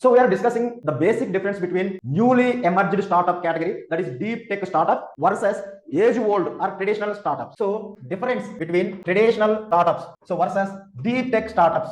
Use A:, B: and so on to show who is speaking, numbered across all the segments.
A: So we are discussing the basic difference between newly emerged startup category, that is deep tech startup, versus age-old or traditional startups. So difference between traditional startups versus deep tech startups.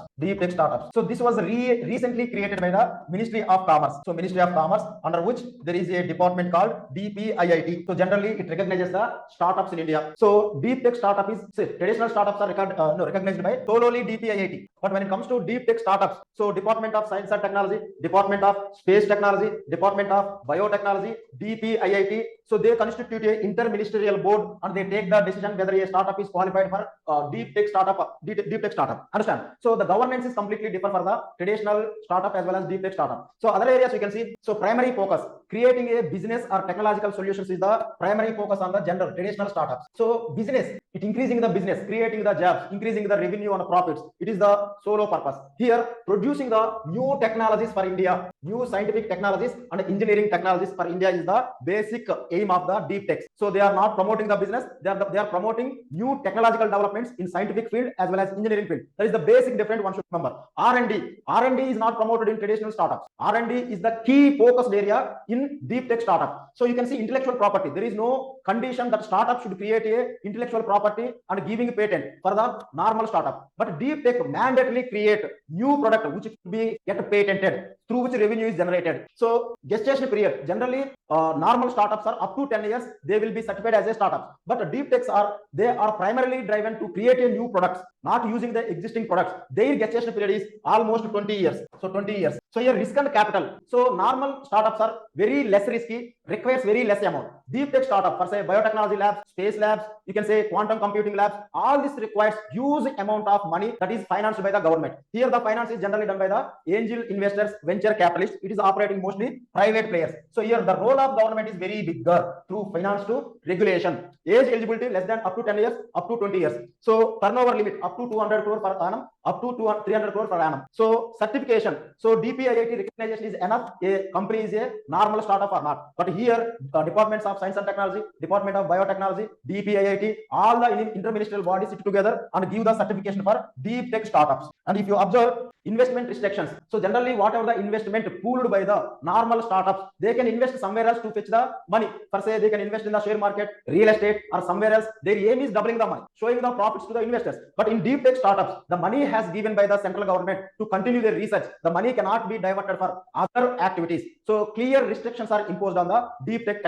A: So this was recently created by the Ministry of Commerce. So Ministry of Commerce, under which there is a department called DPIIT. So generally it recognizes the startups in India. So deep tech startup is, say, traditional startups are recognized by solely DPIIT. But when it comes to deep tech startups, so Department of Science and Technology, Department of Space Technology, Department of Biotechnology, DPIIT, so they constitute a interministerial board and they take the decision whether a startup is qualified for deep tech startup. Understand? So the governance is completely different for the traditional startup as well as deep tech startup. So other areas you can see. So primary focus, creating a business or technological solutions is the primary focus on the general traditional startups. So business, it increasing the business, creating the jobs, increasing the revenue and profits. It is the solo purpose. Here, producing the new technologies for India, new scientific technologies and engineering technologies for India is the basic aim of the deep tech. So they are not promoting the business, they are promoting new technological developments in scientific field as well as engineering field. That is the basic difference one should remember. R&D is not promoted in traditional startups. R&D is the key focused area in deep tech startup. So you can see intellectual property. There is no condition that startup should create a intellectual property and giving a patent for the normal startup. But deep tech mandatorily create new product which could be get patented, through which revenue is generated. So gestation period, generally normal startups are up to 10 years, they will be certified as a startup. But deep techs they are primarily driven to create a new products, not using the existing products. Their gestation period is almost 20 years. So 20 years. So here risk and capital. So normal startups are very less risky, requires very less amount. Deep tech startup, for say biotechnology labs, space labs, you can say quantum computing labs, all this requires huge amount of money that is financed by the government. Here the finance is generally done by the angel investors, venture capitalists. It is operating mostly private players. So here the role of government is very bigger through finance to regulation. Age eligibility less than up to 10 years, up to 20 years. So turnover limit up to 200 crore per annum, up to 300 crore per annum. So certification. So DPIIT recognition is enough. A company is a normal startup or not. But here departments of science and technology, Department of Biotechnology, DPIIT, all the interministerial bodies sit together and give the certification for deep tech startups. And if you observe investment restrictions, so generally whatever the investment pooled by the normal startups, they can invest somewhere else to fetch the money. For say they can invest in the share market, real estate, or somewhere else. Their aim is doubling the money, showing the profits to the investors. But in deep tech startups, the money has given by the central government to continue their research. The money cannot be diverted for other activities. So clear restrictions are imposed on the deep tech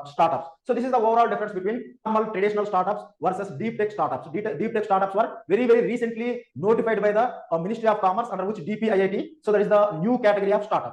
A: startups. So this is the overall difference between normal traditional startups versus deep tech startups. Deep tech startups were very recently notified by the Ministry of Commerce, under which DPIIT. So that is the new category of startup.